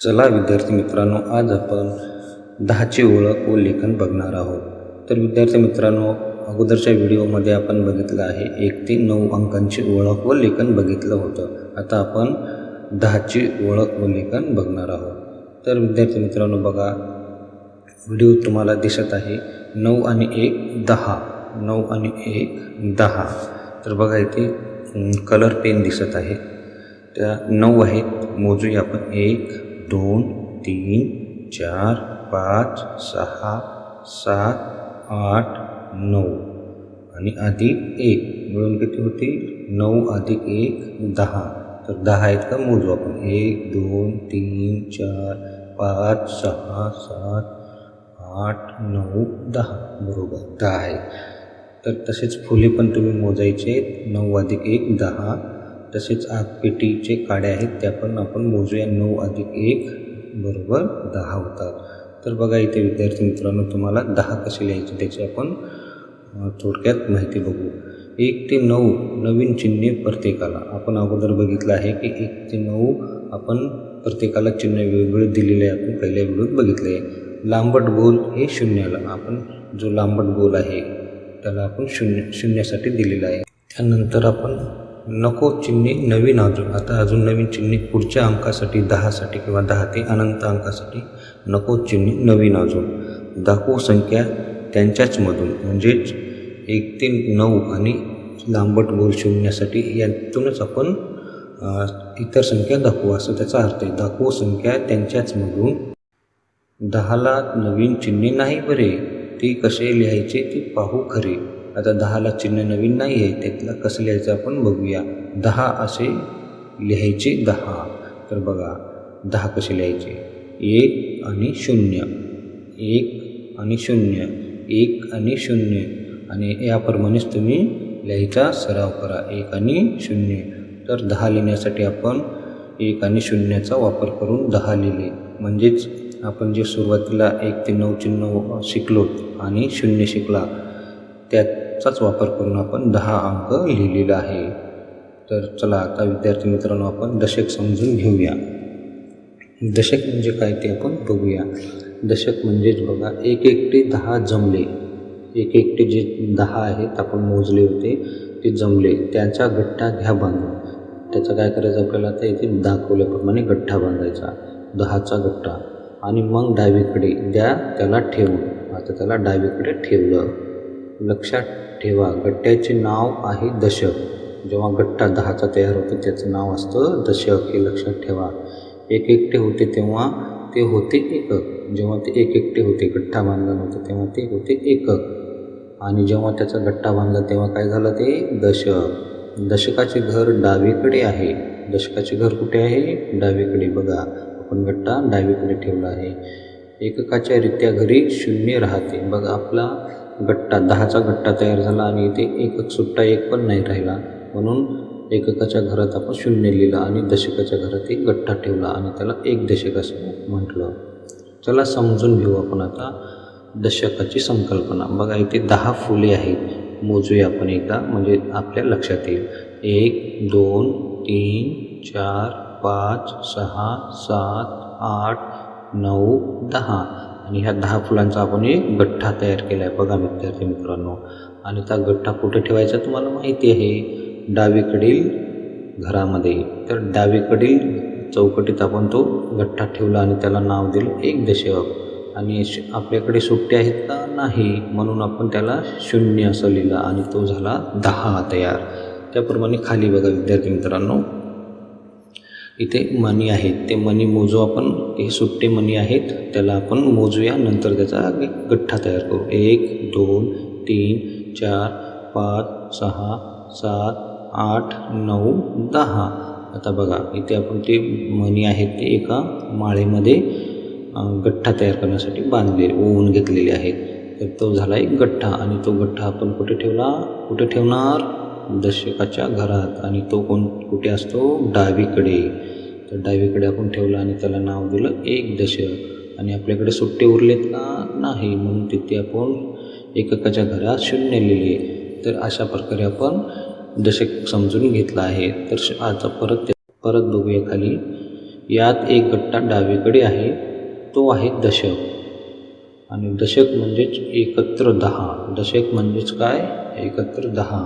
चला विद्यार्थी मित्रांनो, आज आपण 10ची ओळख व लेखन बघणार आहोत. तर विद्यार्थी मित्रांनो, अगोदरच्या व्हिडिओमध्ये आपण बघितलं आहे 1 ते 9 अंकांची ओळख व लेखन बघितलं होतं. आता आपण 10ची ओळख व लेखन बघणार आहोत. तर विद्यार्थी मित्रांनो बघा, व्हिडिओ तुम्हाला दिसत आहे 9 आणि 1 10, 9 आणि 1 10. तर बघा इथे कलर पेन दिसत आहे. त्या 9 आहेत, मोजूया आपण 1 2 3 4 5 6 7 8 9 आणि अधिक 1 मिळून किती होतील? 9 अधिक 1 10. तर 10 आहेत का? मोजू आपण. 1 2 3 4 5 6 7 8 9 10. बरोबर 10 आहे. तर तसेच फुले पण तुम्ही मोजायचे. 9 अधिक 1 10. तसेच आगपेटीचे काड्या आहेत त्या पण आपण मोजूया. 9 अधिक 1 बरोबर 10 होतात. तर बघा इथे विद्यार्थी मित्रांनो, तुम्हाला 10 कसे लिहायचे त्याची आपण थोडक्यात माहिती बघू. 1 ते 9 नवीन चिन्हे प्रत्येकाला. आपण अगोदर बघितलं आहे की 1 ते 9 आपण प्रत्येकाला चिन्ह वेगवेगळे दिलेले आहे. आपण पहिल्या व्हिडिओत बघितले आहे. लांबट गोल हे शून्याला, आपण जो लांबट गोल आहे त्याला आपण शून्यासाठी दिलेला आहे. त्यानंतर आपण नको चिन्हे नवीन अजून नवीन चिन्हे पुढच्या अंकासाठी 10साठी किंवा 10 ते अनंत अंकासाठी नको चिन्हे नवीन अजून. दाखवू संख्या त्यांच्याचमधून, म्हणजेच 1 ते 9 आणि लांबट गोल शून्यासाठी यातूनच आपण इतर संख्या दाखवू, असं त्याचा अर्थ आहे. दाखवू संख्या त्यांच्याचमधून. 10ला नवीन चिन्हे नाही बरे, ते कसे लिहायचे ते पाहू खरे. आता 10ला चिन्ह नवीन नाही आहे, त्यातला कसं लिहायचं आपण बघूया. 10 असे लिहायचे 10. तर बघा 10 कसे लिहायचे. 1 आणि 0, 1 आणि 0, 1 आणि 0 आणि याप्रमाणेच तुम्ही लिहायचा सराव करा. 1 आणि 0. तर 10 लिहिण्यासाठी आपण 1 आणि 0चा वापर करून 10 लिहिले. म्हणजेच आपण जे सुरुवातीला 1 ते 9 चिन्ह शिकलो आणि 0 शिकला त्याचाच वापर करून आपण 10 अंक लिहिलेला आहे. तर चला आता विद्यार्थी मित्रांनो, आपण दशक समजून घेऊया. दशक म्हणजे काय ते आपण बघूया. दशक म्हणजेच बघा 1 एकटे 10 जमले. 1 एकटे जे 10 आहेत आपण मोजले होते ते जमले, त्याचा गठ्ठा घ्या बांधून. त्याचं काय करायचं आपल्याला, आता इथे दाखवल्याप्रमाणे गठ्ठा बांधायचा, 10चा गठ्ठा. आणि मग डावीकडे द्या त्याला ठेवून. आता त्याला डावीकडे ठेवलं. लक्षात ठेवा गठ्ठ्याचे नाव आहे दशक. जेव्हा गठ्ठा 10चा तयार होतो त्याचं नाव असतं दशक, हे लक्षात ठेवा. 1 एकटे होते तेव्हा ते होते एकक. जेव्हा ते 1 एकटे होते, गठ्ठा बांधला नव्हता तेव्हा ते होते एकक. आणि जेव्हा त्याचा गठ्ठा बांधला तेव्हा काय झालं, ते दशक. दशकाचे घर डावीकडे आहे. दशकाचे घर कुठे आहे? डावीकडे. बघा आपण गठ्ठा डावीकडे ठेवला आहे. एककाच्या रित्या घरी 0 राहते. बघा आपला गठ्ठा 10चा गठ्ठा तयार झाला आणि इथे एकक सुट्टा 1 पण नाही राहिला, म्हणून एककाच्या घरात आपण 0 लिहिलं आणि दशकाच्या घरात 1 गठ्ठा ठेवला आणि त्याला 1 दशक असं म्हटलं. चला समजून घेऊ आपण आता दशकाची संकल्पना. बघा इथे 10 फुले आहेत. मोजूया आपण एकदा, म्हणजे आपल्या लक्षात येईल. 1 2 3 4 5 6 7 8 9 10 आणि ह्या 10 फुलांचा आपण एक गठ्ठा तयार केला आहे. बघा विद्यार्थी मित्रांनो, आणि त्या गठ्ठा कुठे ठेवायचा तुम्हाला माहिती आहे, डावीकडील घरामध्ये. तर डावीकडील चौकटीत आपण तो गठ्ठा ठेवला आणि त्याला नाव दिलं 1 दशक. आणि आपल्याकडे सुट्टे आहेत का? नाही, म्हणून आपण त्याला 0 असं लिहिलं आणि तो झाला 10 तयार. त्याप्रमाणे खाली बघा विद्यार्थी मित्रांनो, इथे मणी आहेत. ते मणी मोजू आपण. हे सुट्टे मणी आहेत, त्याला आपण मोजूया, नंतर त्याचा गठ्ठा तयार करू. 1 2 3 4 5 6 7 8 9 10. आता बघा इथे आपण ते मणी आहेत ते एका माळेमध्ये गठ्ठा तयार करण्यासाठी ओवून घेतलेले आहेत. तर तो झाला एक गठ्ठा. आणि तो गठ्ठा आपण कुठे ठेवणार? दशकाच्या घरात. आणि तो कुठे असतो? डावीकडे. तर डावीकडे आपण ठेवला आणि त्याला नाव दिलं 1 दशक. आणि आपल्याकडे सुट्टे उरलेत का? नाही, म्हणून तिथे आपण एककाच्या घरात 0 लिहिले. तर अशा प्रकारे आपण दशक समजून घेतलं आहे. तर आता परत बघूया खाली. यात एक गठ्ठा डावीकडे आहे, तो आहे दशक. आणि दशक म्हणजेच एकत्र 10. दशक म्हणजेच काय? एकत्र 10.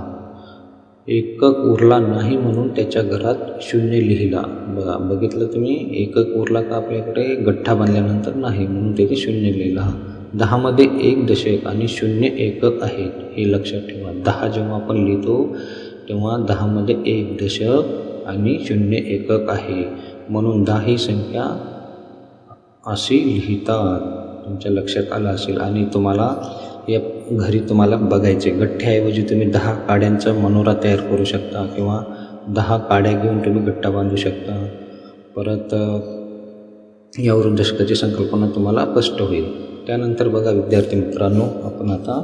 एकक उरला नाही म्हणून त्याच्या घरात शून्य लिहिला. बघा, बघितलं तुम्ही, एकक उरला का आपल्याकडे? गठ्ठा बांधल्यानंतर नाही म्हणून त्याचे शून्य लिहिला. 10 मध्ये एक दशक आणि 0 एकक आहेत, हे लक्षात ठेवा. 10 जेव्हा आपण लिहितो तेव्हा 10 मध्ये एक दशक आणि 0 एकक आहे, म्हणून 10 ही संख्या अशी लिहितात. तुमच्या लक्षात आलं असेल. आणि तुम्हाला या घरी तुम्हाला बघायचे, गठ्ठ्याऐवजी तुम्ही 10 काड्यांचा मनोरा तयार करू शकता किंवा 10 काड्या घेऊन तुम्ही गठ्ठा बांधू शकता. परत यावरून दशकाची संकल्पना तुम्हाला स्पष्ट होईल. त्यानंतर बघा विद्यार्थी मित्रांनो, आपण आता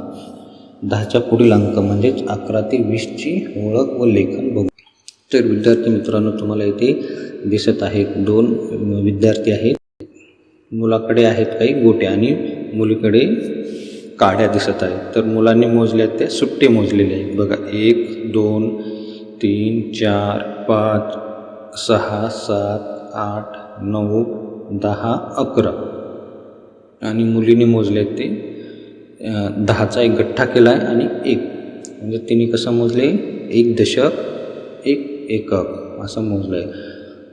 10च्या पुढील अंक म्हणजेच 11 ते 20ची ओळख व लेखन बघू. तर विद्यार्थी मित्रांनो, तुम्हाला इथे दिसत आहेत 2 विद्यार्थी आहेत. मुलाकडे आहेत काही गोटे आणि मुलीकडे काड्या दिसत आहेत. तर मुलांनी मोजल्या त्या सुट्टे मोजलेले आहेत. बघा, 1 2 3 4 5 6 7 8 9 10 11. आणि मुलीने मोजले ते 10चा एक गठ्ठा केला आहे आणि 1, म्हणजे तिने कसं मोजले? 1 दशक 1 एकक असं मोजलं आहे.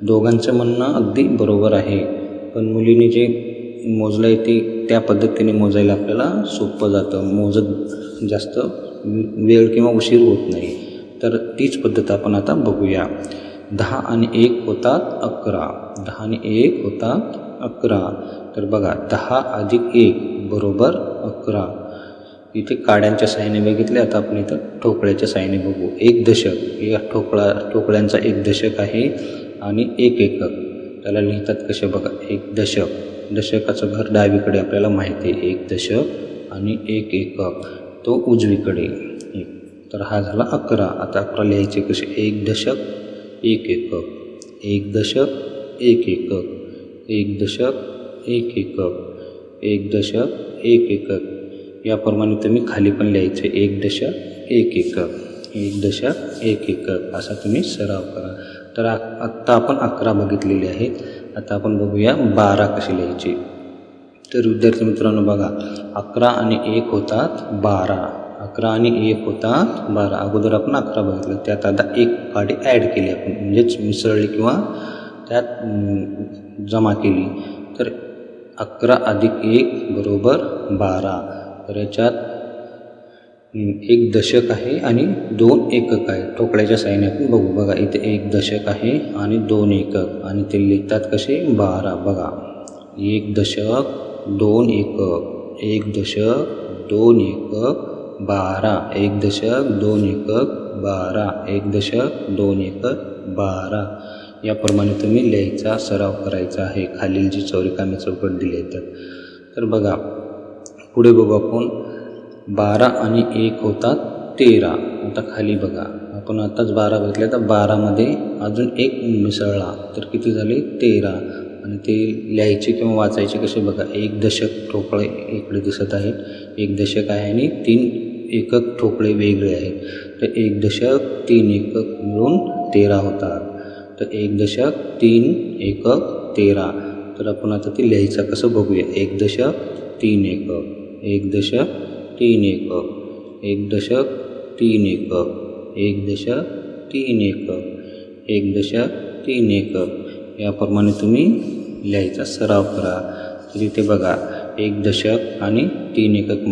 दोघांचं म्हणणं अगदी बरोबर आहे, पण मुलीने जे मोजलं आहे ते त्या पद्धतीने मोजायला आपल्याला सोपं जातं. मोजत जास्त वेळ किंवा उशीर होत नाही. तर तीच पद्धत आपण आता बघूया. 10 आणि 1 होतात 11. 10 आणि 1 होतात 11. तर बघा, 10 अधिक 1 बरोबर 11. इथे काड्यांच्या साहाय्याने बघितले. आता आपण इथं ठोकळ्याच्या साहाय्याने बघू. 1 दशक, या ठोकळ्यांचा 1 दशक आहे आणि 1 एकक. त्याला लिहितात कसे? बघा, 1 दशक, दशकाचं घर डावीकडे आपल्याला माहिती आहे, 1 दशक आणि 1 एकक तो उजवीकडे 1. तर हा झाला 11. आता 11 लिहायचे कसे? 1 दशक 1 एकक, 1 दशक 1 एकक, 1 दशक 1 एकक, 1 दशक 1 एकक. याप्रमाणे तुम्ही खाली पण लिहायचे 1 दशक 1 एकक, 1 दशक 1 एकक असा तुम्ही सराव करा. तर आत्ता आपण 11 बघितलेले आहेत. आता आपण बघूया 12 कशी लिहायची. तर विद्यार्थी मित्रांनो बघा, 11 आणि 1 होतात 12. 11 आणि 1 होतात 12. अगोदर आपण 11 बघितलं, त्यात आता 1 काडी ॲड केली आपण, म्हणजेच मिसळली किंवा त्यात जमा केली. तर 11 अधिक 1 बरोबर 12. तर याच्यात 1 दशक आहे आणि 2 एकक आहे. ठोकळ्याच्या साहाय्याने आपण बघू. बघा, इथे 1 दशक आहे आणि 2 एकक, आणि ते लिहितात कसे? 12. बघा, 1 दशक 2 एकक, 1 दशक 2 एकक 12, 1 दशक 2 एकक 12, 1 दशक 2 एकक 12. याप्रमाणे तुम्ही लिहायचा सराव करायचा आहे. खालील जी रिकामी चौकट दिली आहे तर बघा, पुढे बघू आपण. 12 आणि 1 होतात 13. आता खाली बघा, आपण आताच 12 बघितले, तर 12 मध्ये अजून 1 मिसळला तर किती झाले? 13. आणि ते लिहायचे किंवा वाचायचे कसे? बघा, 1 दशक ठोकळे इकडे दिसत आहेत, 1 दशक आहे आणि 3 एकक ठोकळे वेगळे आहेत. तर 1 दशक 3 एकक मिळून 13 होतात. तर 1 दशक 3 एकक 13. तर आपण आता ते लिहायचं कसं बघूया. 1 दशक 3 एकक, 1 दशक 3 एकक, 1 दशक 3 एकक, 1 दशक 3 एकक, 1 दशक 3 एकक. याप्रमाणे तुम्ही लिहायचा सराव करा. तर इथे बघा, 1 दशक आणि 3 एकक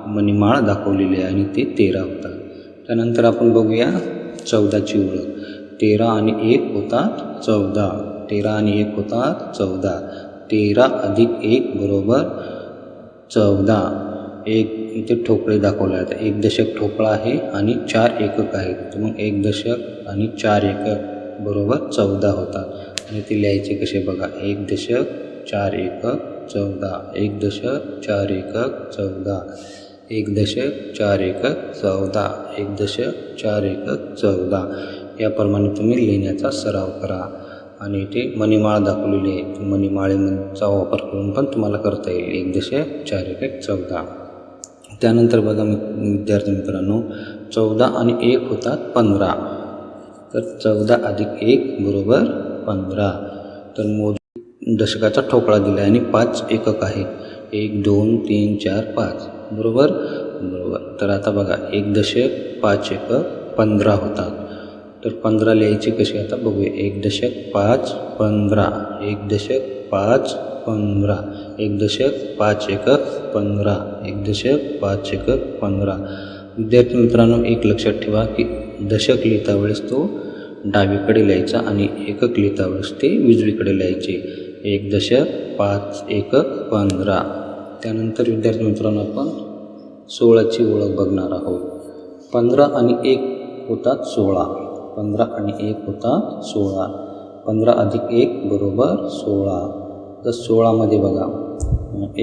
मणिमाळ दाखवलेली आहे आणि ते 13 होतात. त्यानंतर आपण बघूया 14ची ओळख. 13 आणि 1 होतात 14. 13 आणि 1 होतात 14. 13 अधिक 1 बरोबर 14. एक इथे ठोकळे दाखवले आहेत. 1 दशक ठोकळा आहे आणि 4 एकक आहेत. तर मग 1 दशक आणि 4 एकक बरोबर 14 होतात. आणि ते लिहायचे कसे? बघा, 1 दशक 4 एकक 14, 1 दशक 4 एकक 14, 1 दशक 4 एकक 14, 1 दशक 4 एकक 14. याप्रमाणे तुम्ही लिहिण्याचा सराव करा. आणि इथे मणिमाळ दाखवलेली आहे. मणिमाळेचा वापर करून पण तुम्हाला करता येईल. 1 दशक 4 एकक 14. त्यानंतर बघा विद्यार्थी मित्रांनो, 14 आणि 1 होतात 15. तर 14 अधिक 1 बरोबर 15. तर दशकाचा ठोकळा दिला आहे आणि 5 एकक आहे. 1 2 3 4 5 बरोबर. तर आता बघा 1 दशक 5 एकक 15 होतात. तर 15 लिहायची कशी आता बघूया. 1 दशक 5 15 1 दशक 5 15 1 दशक 5 एकक 15 1 दशक 5 एकक 15. विद्यार्थी मित्रांनो एक लक्षात ठेवा की दशक लिहिता वेळेस तो डावीकडे लिहायचा आणि एकक लिहिता वेळेस ते उजवीकडे लिहायचे. 1 दशक 5 एकक 15. त्यानंतर विद्यार्थी मित्रांनो आपण 16ची ओळख बघणार आहोत. 15 आणि 1 होतात 16. 15 आणि 1 होतात 16. 15 अधिक 1 बरोबर 16. तर 16मध्ये बघा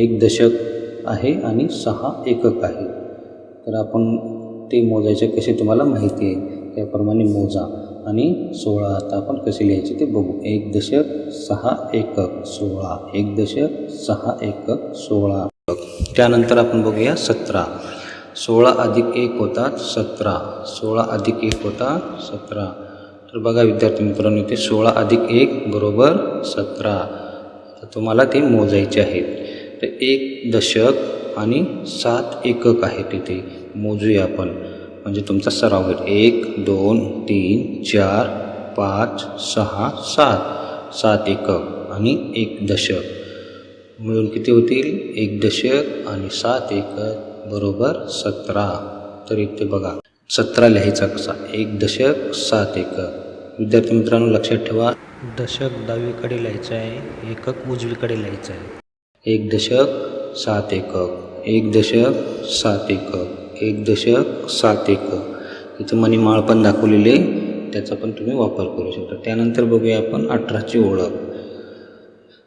1 दशक आहे आणि 6 एकक आहे. तर आपण ते मोजायचे कसे तुम्हाला माहिती आहे. त्याप्रमाणे मोजा आणि 16 आता आपण कसे लिहायचे ते बघू. 1 दशक 6 एकक 16 1 दशक 6 एकक 16. त्यानंतर आपण बघूया 17. 16 अधिक 1 होतात 17. 16 अधिक 1 होतात 17. तर बघा विद्यार्थी मित्रांनो इथे 16 अधिक 1 बरोबर 17. तर तुम्हाला ते मोजायचे आहेत. तर 1 दशक आणि 7 एकक आहे तिथे मोजूया आपण म्हणजे तुमचा सराव होईल. 1 2 3 4 5 6 7 7 एकक आणि 1 दशक मिळून किती होतील. 1 दशक आणि 7 एकक बरोबर 17. तर इथे बघा 17 लिहायचा कसा. 1 दशक 7 एकक. विद्यार्थी मित्रांनो लक्षात ठेवा दशक डावीकडे लिहायचं आहे, एकक उजवीकडे लिहायचं आहे. 1 दशक 7 एकक 1 दशक 7 एकक 1 दशक 7 एकक. इथं मणिमाळ पण दाखवलेले त्याचा पण तुम्ही वापर करू शकता. त्यानंतर बघूया आपण 18ची ओळख.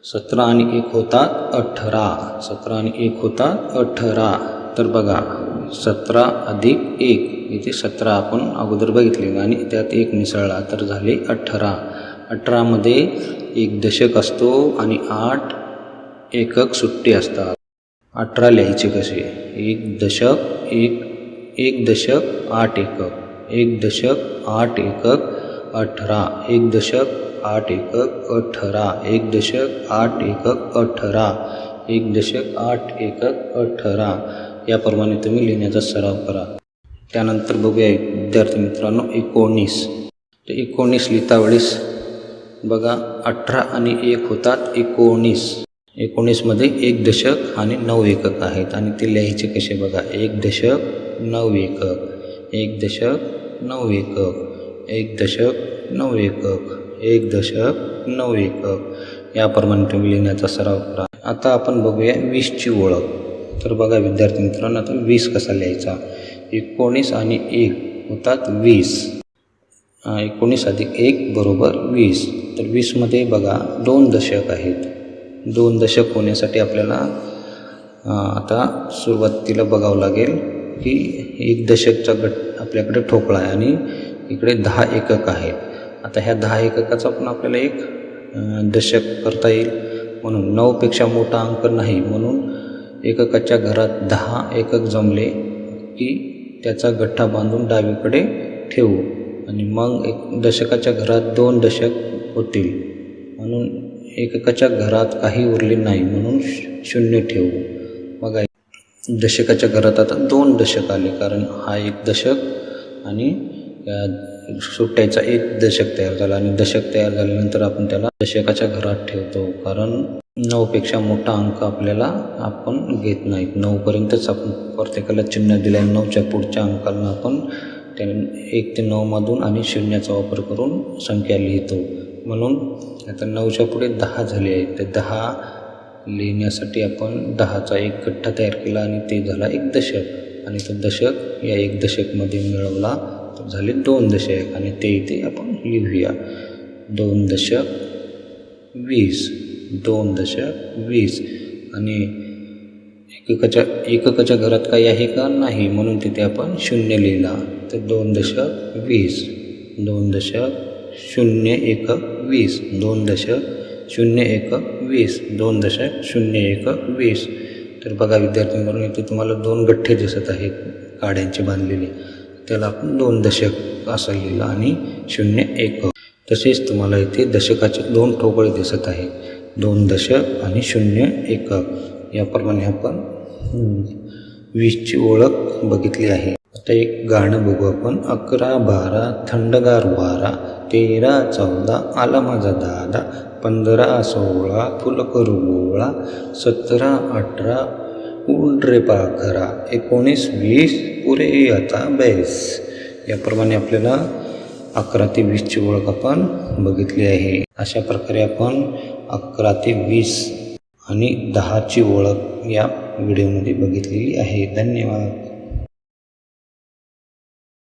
17 आणि 1 होतात 18. 17 आणि 1 होतात 18. तर बघा 17 अधिक 1 इथे 17 आपण अगोदर बघितले आणि त्यात 1 मिसळला तर झाले 18. 18मध्ये 1 दशक असतो आणि 8 एकक सुट्टी असतात. 18 लिहायचे कसे. 1 दशक 1 दशक 8 एकक 1 दशक 8 एकक 18 1 दशक 8 एकक 18 1 दशक 8 एकक 18 1 दशक 8 एकक 18. याप्रमाणे तुम्ही लिहिण्याचा सराव करा. त्यानंतर बघूया विद्यार्थी मित्रांनो 19. तर 19 लिहिता वेळेस बघा 18 आणि 1 होतात 19. 19मध्ये 1 दशक आणि 9 एकक आहेत आणि ते लिहायचे कसे बघा. 1 दशक 9 एकक 1 दशक 9 एकक 1 दशक 9 एकक 1 दशक 9 एकक. याप्रमाणे तुम्ही लिहिण्याचा सराव करा. आता आपण बघूया 20ची ओळख. तर बघा विद्यार्थी मित्रांनो आता 20 कसा लिहायचा. 19 आणि 1 होतात 20. 19 अधिक 1 बरोबर 20. तर 20मध्ये बघा 2 दशक आहेत. 2 दशक होण्यासाठी आपल्याला आता सुरुवातीला बघावं लागेल की 1 दशकचा गट आपल्याकडे ठोकळा आहे आणि इकडे 10 एकक आहेत. आता ह्या 10 एककाचा पण आपल्याला एक दशक करता येईल. म्हणून 9पेक्षा मोठा अंक नाही म्हणून एककाच्या घरात 10 एकक जमले की त्याचा गठ्ठा बांधून डावीकडे ठेवू आणि मग एक दशकाच्या घरात 2 दशक होतील म्हणून एककाच्या घरात काही उरले नाही म्हणून 0 ठेवू. बघा दशकाच्या घरात आता 2 दशक आले कारण हा 1 दशक आणि सुट्ट्याचा 1 दशक तयार झाला आणि दशक तयार झाल्यानंतर आपण त्याला दशकाच्या घरात ठेवतो कारण 9पेक्षा मोठा अंक आपल्याला आपण घेत नाहीत. 9पर्यंतच आपण प्रत्येकाला चिन्ह दिलं आहे. 9च्या पुढच्या अंकांना आपण त्या 1 ते 9मधून आणि 0चा वापर करून संख्या लिहितो. म्हणून आता 9च्या पुढे 10 झाले आहेत. ते 10 लिहिण्यासाठी आपण 10चा एक गठ्ठा तयार केला आणि ते झाला 1 दशक आणि तो दशक या 1 दशकमध्ये मिळवला तर झाले 2 दशक आणि ते इथे आपण लिहूया. 2 दशक 20 2 दशक 20 आणि एककाच्या घरात काही आहे का नाही म्हणून तिथे आपण 0 लिहिला तर 2 दशक 20 2 दशक 0 एकक 20 2 दशक 0 एकक 20 2 दशक 0 एकक 20. तर बघा विद्यार्थी म्हणून इथे तुम्हाला 2 गठ्ठे दिसत आहेत काड्यांचे बांधलेले त्याला आपण 2 दशक असं लिहिलं आणि 0 एकक. तसेच तुम्हाला इथे दशकाचे 2 ठोकळे दिसत आहे 2 दशक आणि 0 एकक याप्रमाणे आपण 20ची ओळख बघितली आहे. आता एक गाणं बघू आपण. 11 12 थंडगार वारा, 13 14 आला माझा दादा, 15 16 फुल करू गोळा, 17 18 उड रे पाखरा, 19 20 पुरे आता बेस. याप्रमाणे आपल्याला 11 ते 20ची ओळख आपण बघितली आहे. अशा प्रकारे आपण 11 ते 20 आणि 10ची ओळख या व्हिडिओमध्ये बघितलेली आहे. धन्यवाद.